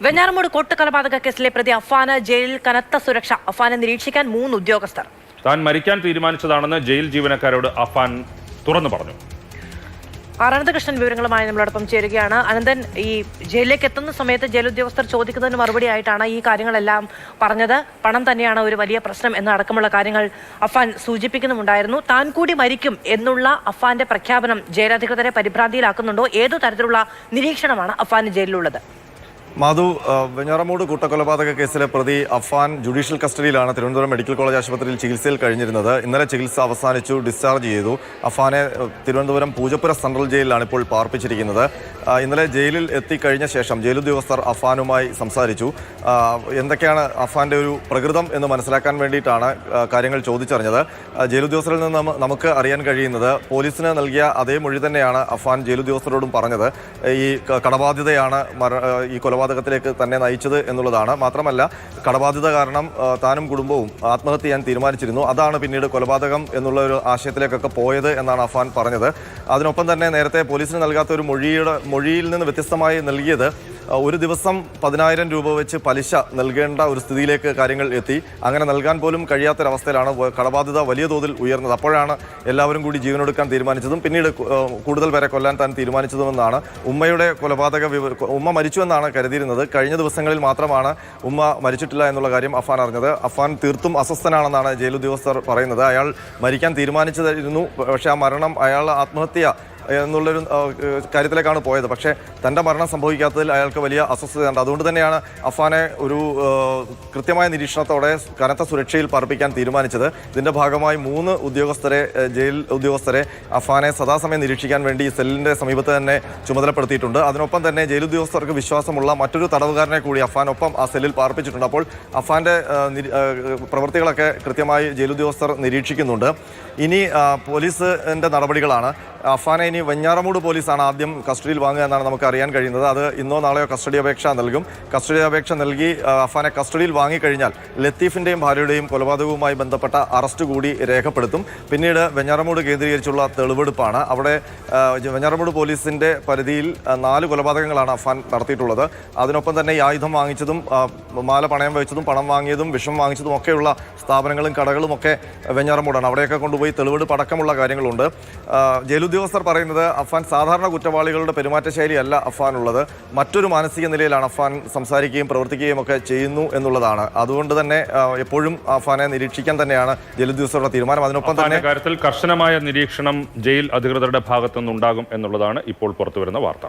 വെഞ്ഞാറമൂട് കൊലപാതക കേസിലെ പ്രതി അഫാന് ജയിലിൽ കനത്ത സുരക്ഷ. അഫാനെ നിരീക്ഷിക്കാൻ 3 ഉദ്യോഗസ്ഥർ. താൻ മരിക്കാൻ തീരുമാനിച്ചതാണെന്ന് ജയിൽ ജീവനക്കാരോട് അഫാൻ തുറന്നു പറഞ്ഞു. അനന്തകൃഷ്ണൻ വിവരങ്ങളുമായി നമ്മളോടൊപ്പം ചേരുകയാണ്. അനന്തൻ, ഈ ജയിലിലേക്ക് എത്തുന്ന സമയത്ത് ജയിൽ ഉദ്യോഗസ്ഥർ ചോദിക്കുന്നതിന് മറുപടി ആയിട്ടാണ് ഈ കാര്യങ്ങളെല്ലാം പറഞ്ഞത്. പണം തന്നെയാണ് ഒരു വലിയ പ്രശ്നം എന്നടക്കമുള്ള കാര്യങ്ങൾ അഫാൻ സൂചിപ്പിക്കുന്നുമുണ്ടായിരുന്നു. താൻ കൂടി മരിക്കും എന്നുള്ള അഫാന്റെ പ്രഖ്യാപനം ജയിലധികൃതരെ പരിഭ്രാന്തിയിലാക്കുന്നുണ്ടോ? ഏതു തരത്തിലുള്ള നിരീക്ഷണമാണ് അഫാന് ജയിലിലുള്ളത്? മാധു, വെഞ്ഞാറമൂട് കൂട്ടക്കൊലപാതക കേസിലെ പ്രതി അഫാൻ ജുഡീഷ്യൽ കസ്റ്റഡിയിലാണ് തിരുവനന്തപുരം മെഡിക്കൽ കോളേജ് ആശുപത്രിയിൽ ചികിത്സയിൽ കഴിഞ്ഞിരുന്നത്. ഇന്നലെ ചികിത്സ അവസാനിച്ചു, ഡിസ്ചാർജ് ചെയ്തു. അഫാനെ തിരുവനന്തപുരം പൂജപ്പുര സെൻട്രൽ ജയിലിലാണ് ഇപ്പോൾ പാർപ്പിച്ചിരിക്കുന്നത്. ഇന്നലെ ജയിലിൽ എത്തിക്കഴിഞ്ഞ ശേഷം ജയിലുദ്യോഗസ്ഥർ അഫാനുമായി സംസാരിച്ചു. എന്തൊക്കെയാണ് അഫാന്റെ ഒരു പ്രകൃതം എന്ന് മനസ്സിലാക്കാൻ വേണ്ടിയിട്ടാണ് കാര്യങ്ങൾ ചോദിച്ചറിഞ്ഞത്. ജയിലുദ്യോഗസ്ഥരിൽ നിന്ന് നമുക്ക് അറിയാൻ കഴിയുന്നത് പോലീസിന് നൽകിയ അതേ മൊഴി തന്നെയാണ് അഫാൻ ജയിലുദ്യോഗസ്ഥരോടും പറഞ്ഞത്. ഈ കടബാധ്യതയാണ് ഈ കൊലപാതകത്തിലേക്ക് തന്നെ നയിച്ചത് എന്നുള്ളതാണ്. മാത്രമല്ല, കടബാധ്യത കാരണം താനും കുടുംബവും ആത്മഹത്യ ചെയ്യാൻ തീരുമാനിച്ചിരുന്നു. അതാണ് പിന്നീട് കൊലപാതകം എന്നുള്ള ഒരു ആശയത്തിലേക്കൊക്കെ പോയത് എന്നാണ് അഫാൻ പറഞ്ഞത്. അതിനൊപ്പം തന്നെ നേരത്തെ പോലീസിന് നൽകാത്ത ഒരു മൊഴിയിൽ നിന്ന് വ്യത്യസ്തമായി നൽകിയത് ഒരു ദിവസം 10,000 രൂപ വെച്ച് പലിശ നൽകേണ്ട ഒരു സ്ഥിതിയിലേക്ക് കാര്യങ്ങൾ എത്തി. അങ്ങനെ നൽകാൻ പോലും കഴിയാത്തൊരവസ്ഥയിലാണ് കടബാധ്യത വലിയ തോതിൽ ഉയർന്നത്. അപ്പോഴാണ് എല്ലാവരും കൂടി ജീവനൊടുക്കാൻ തീരുമാനിച്ചതും പിന്നീട് കൂടുതൽ പേരെ കൊല്ലാൻ താൻ തീരുമാനിച്ചതുമെന്നാണ് ഉമ്മയുടെ ഉമ്മ മരിച്ചുവെന്നാണ് കരുതിയിരുന്നത്. കഴിഞ്ഞ ദിവസങ്ങളിൽ മാത്രമാണ് ഉമ്മ മരിച്ചിട്ടില്ല എന്നുള്ള കാര്യം അഫാൻ അറിഞ്ഞത്. അഫാൻ തീർത്തും അസ്വസ്ഥനാണെന്നാണ് ജയിലുദ്യോഗസ്ഥർ പറയുന്നത്. അയാൾ മരിക്കാൻ തീരുമാനിച്ചതായിരുന്നു, പക്ഷേ ആ മരണം അയാൾ ആത്മഹത്യ എന്നുള്ളൊരു കാര്യത്തിലേക്കാണ് പോയത്. പക്ഷേ തൻ്റെ മരണം സംഭവിക്കാത്തതിൽ അയാൾക്ക് വലിയ അസ്വസ്ഥതയുണ്ട്. അതുകൊണ്ട് തന്നെയാണ് അഫാനെ ഒരു കൃത്യമായ നിരീക്ഷണത്തോടെ കനത്ത സുരക്ഷയിൽ പാർപ്പിക്കാൻ തീരുമാനിച്ചത്. ഇതിൻ്റെ ഭാഗമായി 3 ജയിൽ ഉദ്യോഗസ്ഥരെ അഫാനെ സദാസമയം നിരീക്ഷിക്കാൻ വേണ്ടി സെല്ലിൻ്റെ സമീപത്ത് തന്നെ ചുമതലപ്പെടുത്തിയിട്ടുണ്ട്. അതിനൊപ്പം തന്നെ ജയിലുദ്യോഗസ്ഥർക്ക് വിശ്വാസമുള്ള മറ്റൊരു തടവുകാരനെ കൂടി അഫാനൊപ്പം ആ സെല്ലിൽ പാർപ്പിച്ചിട്ടുണ്ട്. അപ്പോൾ അഫാൻ്റെ പ്രവൃത്തികളൊക്കെ കൃത്യമായി ജയിലുദ്യോഗസ്ഥർ നിരീക്ഷിക്കുന്നുണ്ട്. ഇനി പോലീസിൻ്റെ നടപടികളാണ്. അഫാനെ ഇനി വെഞ്ഞാറമൂട് പോലീസാണ് ആദ്യം കസ്റ്റഡിയിൽ വാങ്ങുക എന്നാണ് നമുക്ക് അറിയാൻ കഴിയുന്നത്. അത് ഇന്നോ നാളെയോ കസ്റ്റഡി അപേക്ഷ നൽകും. കസ്റ്റഡി അപേക്ഷ നൽകി അഫാനെ കസ്റ്റഡിയിൽ വാങ്ങിക്കഴിഞ്ഞാൽ ലത്തീഫിൻ്റെയും ഭാര്യയുടെയും കൊലപാതകവുമായി ബന്ധപ്പെട്ട അറസ്റ്റ് കൂടി രേഖപ്പെടുത്തും. പിന്നീട് വെഞ്ഞാറമൂട് കേന്ദ്രീകരിച്ചുള്ള തെളിവെടുപ്പാണ്. അവിടെ വെഞ്ഞാറമൂട് പോലീസിൻ്റെ പരിധിയിൽ 4 കൊലപാതകങ്ങളാണ് അഫാൻ നടത്തിയിട്ടുള്ളത്. അതിനൊപ്പം തന്നെ ഈ ആയുധം വാങ്ങിച്ചതും മാല പണയം വെച്ചതും പണം വാങ്ങിയതും വിഷം വാങ്ങിച്ചതും ഒക്കെയുള്ള സ്ഥാപനങ്ങളും കടകളും ഒക്കെ വെഞ്ഞാറമൂടാണ്. അവിടെയൊക്കെ കൊണ്ടുപോയി തെളിവെടുപ്പ് അടക്കമുള്ള കാര്യങ്ങളുണ്ട്. ജയിലുദ്യോഗസ്ഥർ പറയുന്നത് അഫാൻ സാധാരണ കുറ്റവാളികളുടെ പെരുമാറ്റശൈലിയല്ല അഫാനുള്ളത്. മറ്റൊരു മാനസിക നിലയിലാണ് അഫാൻ സംസാരിക്കുകയും പ്രവർത്തിക്കുകയും ഒക്കെ ചെയ്യുന്നു എന്നുള്ളതാണ്. അതുകൊണ്ട് തന്നെ എപ്പോഴും അഫാനെ നിരീക്ഷിക്കാൻ തന്നെയാണ് ജയിലുദ്യോഗസ്ഥരുടെ തീരുമാനം. അതിനൊപ്പം തന്നെ കാര്യത്തിൽ കർശനമായ നിരീക്ഷണം ജയിൽ അധികൃതരുടെ ഭാഗത്തുനിന്നുണ്ടാകും എന്നുള്ളതാണ് ഇപ്പോൾ പുറത്തുവരുന്ന വാർത്ത.